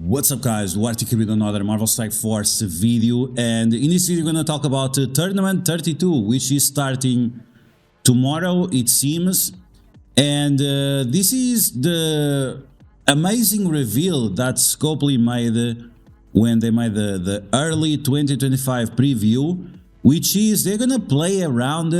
What's up guys, DuArktik with another Marvel Strike Force video, and in this video we're gonna talk about Tournament 32, which is starting tomorrow it seems, and this is the amazing reveal that Scopely made when they made the early 2025 preview, which is they're gonna play around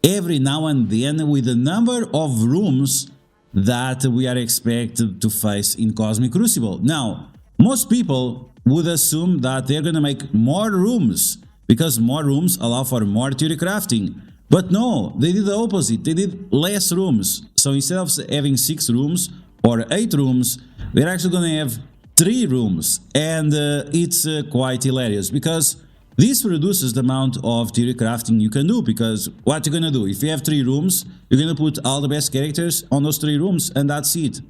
every now and then with the number of rooms that we are expected to face in Cosmic Crucible. Now, most people would assume that they're gonna make more rooms because more rooms allow for more theory crafting. But no, they did the opposite. They did less rooms. So instead of having 6 rooms or 8 rooms, they're actually gonna have 3 rooms. And it's quite hilarious because this reduces the amount of theory crafting you can do, because what you're gonna do, if you have 3 rooms, you're gonna put all the best characters on those 3 rooms and that's it.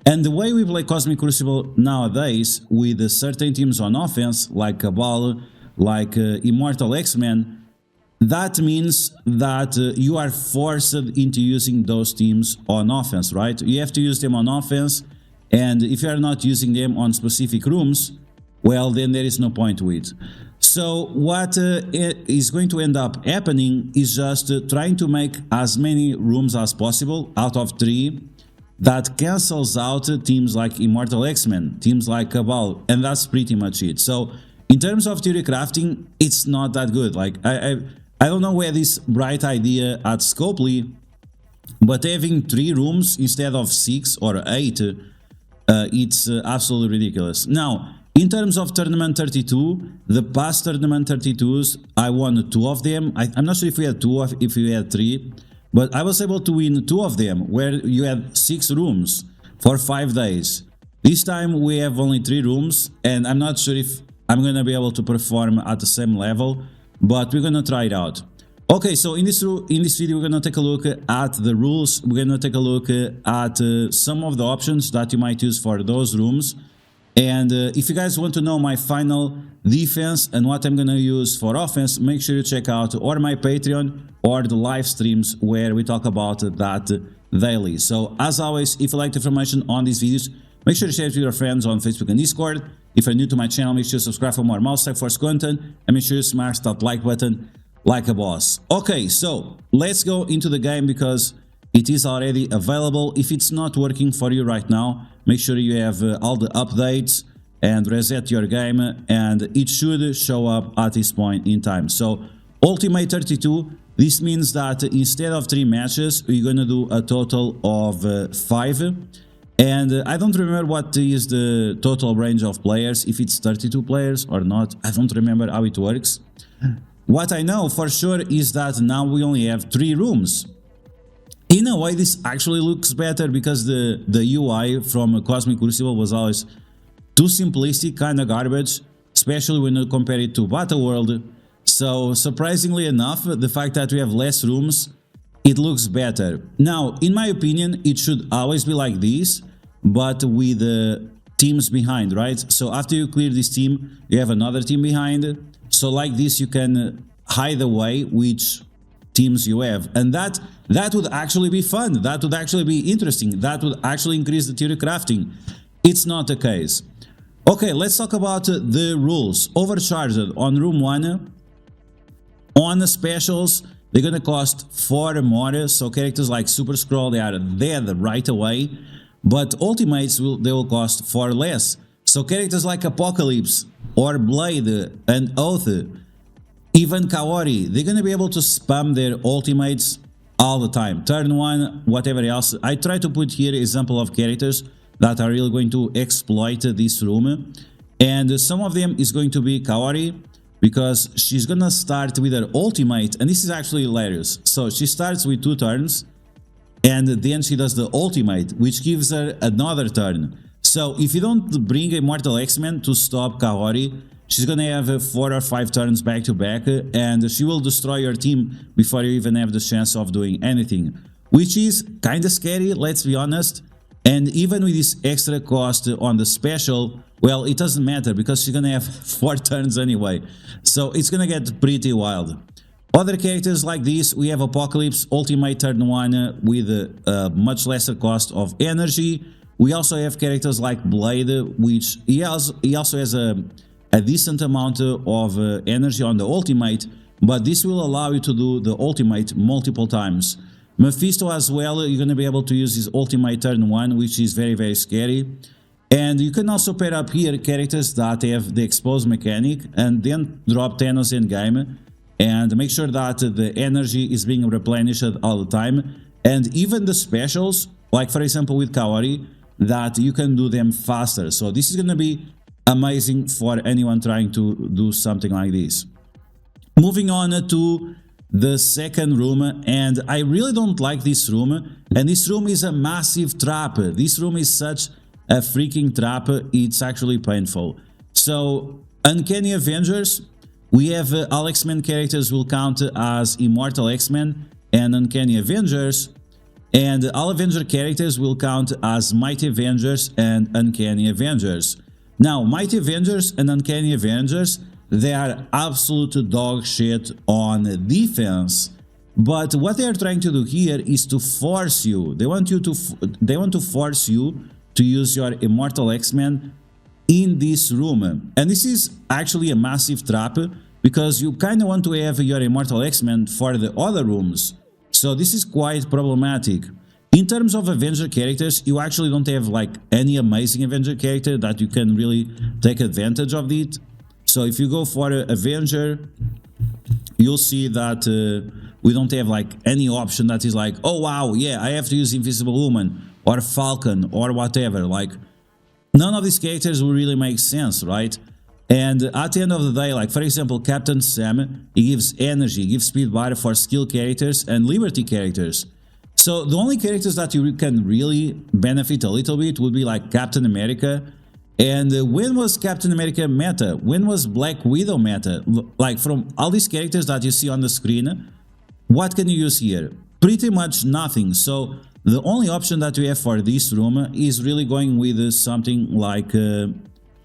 And the way we play Cosmic Crucible nowadays, with certain teams on offense, like Cabal, like Immortal X-Men, that means that you are forced into using those teams on offense, right? You have to use them on offense, and if you are not using them on specific rooms, well, then there is no point to it. So what is going to end up happening is just trying to make as many rooms as possible out of 3 that cancels out teams like Immortal X-Men, teams like Cabal, and that's pretty much it. So in terms of theory crafting, it's not that good. Like I don't know where this bright idea at Scopely, but having 3 rooms instead of 6 or 8, it's absolutely ridiculous. Now, in terms of Tournament 32, the past Tournament 32s, I won 2 of them. I'm not sure if we had 2 or if we had 3, but I was able to win 2 of them, where you had 6 rooms for 5 days. This time we have only 3 rooms, and I'm not sure if I'm gonna be able to perform at the same level, but we're gonna try it out. Okay, so in this video we're gonna take a look at the rules. We're gonna take a look at some of the options that you might use for those rooms. And if you guys want to know my final defense and what I'm gonna use for offense, make sure you check out or my Patreon or the live streams where we talk about that daily. So as always, if you like the information on these videos, make sure to share it with your friends on Facebook and Discord. If you're new to my channel, make sure to subscribe for more Marvel Strike Force content, and make sure you smash that like button like a boss. Okay, so let's go into the game because it is already available. If it's not working for you right now, make sure you have all the updates and reset your game, and it should show up at this point in time. So Ultimate 32, this means that instead of 3 matches, you're gonna do a total of 5. And I don't remember what is the total range of players, if it's 32 players or not. I don't remember how it works. What I know for sure is that now we only have 3 rooms. In a way, this actually looks better because the UI from Cosmic Crucible was always too simplistic, kind of garbage, especially when you compare it to Battle World. So surprisingly enough, the fact that we have less rooms, it looks better. Now, in my opinion, it should always be like this, but with teams behind, right? So after you clear this team, you have another team behind. So like this, you can hide away which teams you have, and that would actually be fun. That would actually be interesting. That would actually increase the theory crafting. It's not the case. Okay, let's talk about the rules. Overcharged on room 1. On the specials, they're gonna cost 4 more. So characters like Super Skrull, they are dead right away. But ultimates they will cost 4 less. So characters like Apocalypse or Blade and Oath, even Kaori, they're gonna be able to spam their ultimates all the time. Turn 1, whatever else. I try to put here example of characters that are really going to exploit this room. And some of them is going to be Kaori, because she's gonna start with her ultimate, and this is actually hilarious. So she starts with 2 turns, and then she does the ultimate, which gives her another turn. So if you don't bring Immortal X-Men to stop Kaori, she's gonna have 4 or 5 turns back to back, and she will destroy your team before you even have the chance of doing anything, which is kinda scary, let's be honest. And even with this extra cost on the special, well, it doesn't matter because she's gonna have 4 turns anyway. So it's gonna get pretty wild. Other characters like this, we have Apocalypse, Ultimate turn 1 with a much lesser cost of energy. We also have characters like Blade, which he also has a decent amount of energy on the ultimate, but this will allow you to do the ultimate multiple times. Mephisto as well, you're going to be able to use his ultimate turn 1, which is very, very scary. And you can also pair up here characters that have the exposed mechanic and then drop Thanos in game and make sure that the energy is being replenished all the time. And even the specials, like for example with Kaori, that you can do them faster. So this is going to be amazing for anyone trying to do something like this. Moving on to the second room, and I really don't like this room, and this room is a massive trap. This room is such a freaking trap, it's actually painful. So Uncanny Avengers, we have all X-Men characters will count as Immortal X-Men and Uncanny Avengers, and all Avenger characters will count as Mighty Avengers and Uncanny Avengers. Now, Mighty Avengers and Uncanny Avengers, they are absolute dog shit on defense. But what they are trying to do here is to force you. They want to force you to use your Immortal X-Men in this room. And this is actually a massive trap because you kind of want to have your Immortal X-Men for the other rooms. So this is quite problematic. In terms of Avenger characters, you actually don't have like any amazing Avenger character that you can really take advantage of it. So if you go for Avenger, you'll see that we don't have like any option that is like, oh wow, yeah, I have to use Invisible Woman or Falcon or whatever. Like, none of these characters will really make sense, right? And at the end of the day, like for example, Captain Sam, he gives energy, he gives speed bar for skill characters and Liberty characters. So the only characters that you can really benefit a little bit would be like Captain America. And when was Captain America meta? When was Black Widow meta? Like from all these characters that you see on the screen, what can you use here? Pretty much nothing. So the only option that we have for this room is really going with something like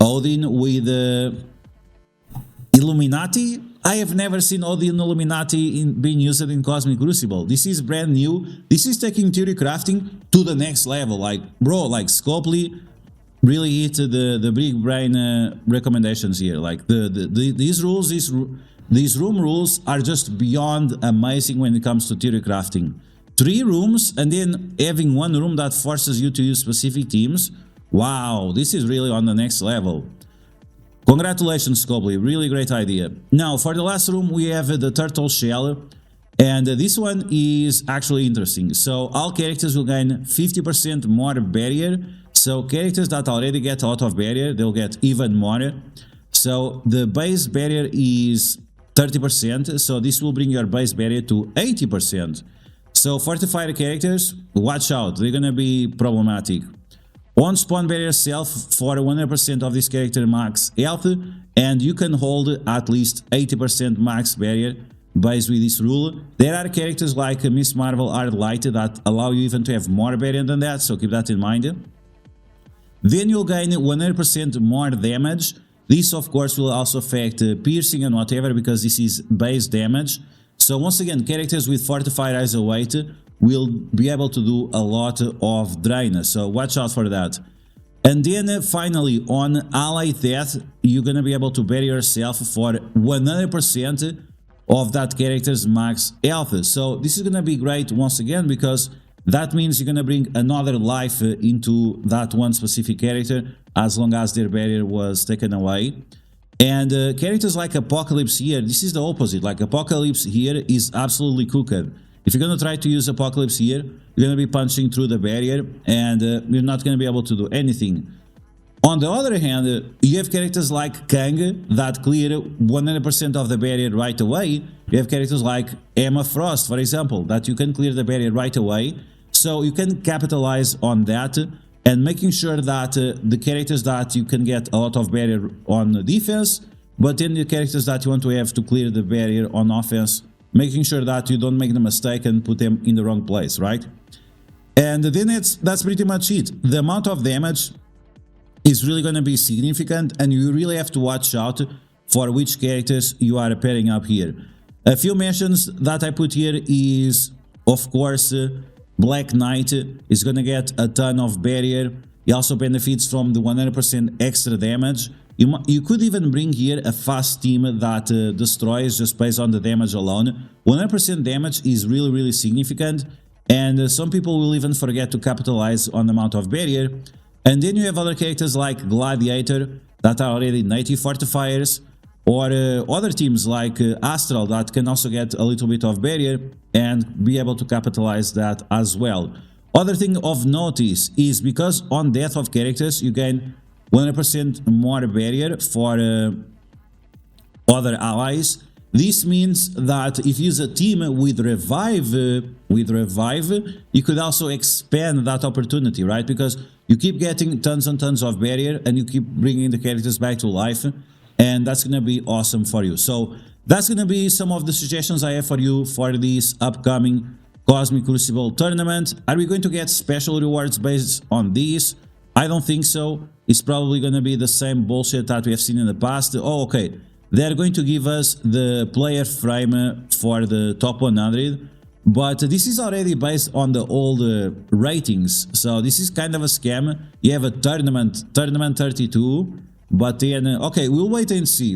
Odin with Illuminati. I have never seen Odin Illuminati being used in Cosmic Crucible. This is brand new. This is taking theory crafting to the next level. Like, bro, like Scopely really hit the big brain recommendations here. Like these room rules are just beyond amazing when it comes to theory crafting. 3 rooms and then having 1 room that forces you to use specific teams. Wow, this is really on the next level. Congratulations, Scopely, really great idea. Now, for the last room, we have the Turtle Shell, and this one is actually interesting. So, all characters will gain 50% more barrier. So, characters that already get a lot of barrier, they'll get even more. So, the base barrier is 30%, so this will bring your base barrier to 80%. So, fortified characters, watch out, they're gonna be problematic. On spawn barrier self for 100% of this character max health, and you can hold at least 80% max barrier based with this rule. There are characters like Miss Marvel are light that allow you even to have more barrier than that, so keep that in mind. Then you'll gain 100% more damage. This of course will also affect piercing and whatever because this is base damage. So once again, characters with fortified eyes weight will be able to do a lot of drain, so watch out for that. And then finally, on ally death, you're gonna be able to bury yourself for 100% of that character's max health. So this is gonna be great once again because that means you're gonna bring another life into that one specific character as long as their barrier was taken away. And characters like Apocalypse here, this is the opposite. Like Apocalypse here is absolutely cooked. If you're going to try to use Apocalypse here, you're going to be punching through the barrier and you're not going to be able to do anything. On the other hand, you have characters like Kang that clear 100% of the barrier right away. You have characters like Emma Frost, for example, that you can clear the barrier right away. So you can capitalize on that and making sure that the characters that you can get a lot of barrier on defense, but then the characters that you want to have to clear the barrier on offense, making sure that you don't make the mistake and put them in the wrong place, right? And then that's pretty much it. The amount of damage is really going to be significant and you really have to watch out for which characters you are pairing up here. A few mentions that I put here is, of course, Black Knight is going to get a ton of barrier. He also benefits from the 100% extra damage. You could even bring here a fast team that destroys just based on the damage alone. 100% damage is really significant, and some people will even forget to capitalize on the amount of barrier. And then you have other characters like Gladiator that are already native fortifiers, or other teams like Astral that can also get a little bit of barrier and be able to capitalize that as well. Other thing of notice is because on death of characters you gain 100% more barrier for other allies. This means that if you use a team with revive, you could also expand that opportunity, right? Because you keep getting tons and tons of barrier and you keep bringing the characters back to life, and that's gonna be awesome for you. So that's gonna be some of the suggestions I have for you for this upcoming Cosmic Crucible tournament. Are we going to get special rewards based on this? I don't think so. It's probably gonna be the same bullshit that we have seen in the past. Oh, okay. They're going to give us the player frame for the top 100, but this is already based on the old ratings, so this is kind of a scam. You have a tournament 32, but then okay, we'll wait and see,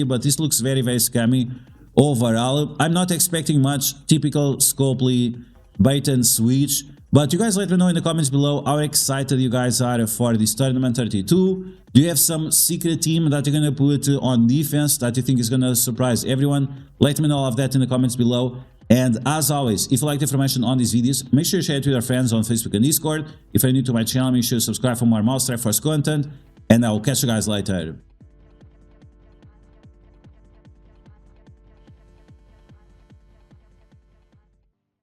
but this looks very scammy overall. I'm not expecting much, typical Scopely bait and switch. But you guys let me know in the comments below how excited you guys are for this tournament 32. Do you have some secret team that you're gonna put on defense that you think is gonna surprise everyone? Let me know all of that in the comments below. And as always, if you like the information on these videos, make sure you share it with your friends on Facebook and Discord. If you're new to my channel, make sure you subscribe for more Mouse Triforce content. And I will catch you guys later.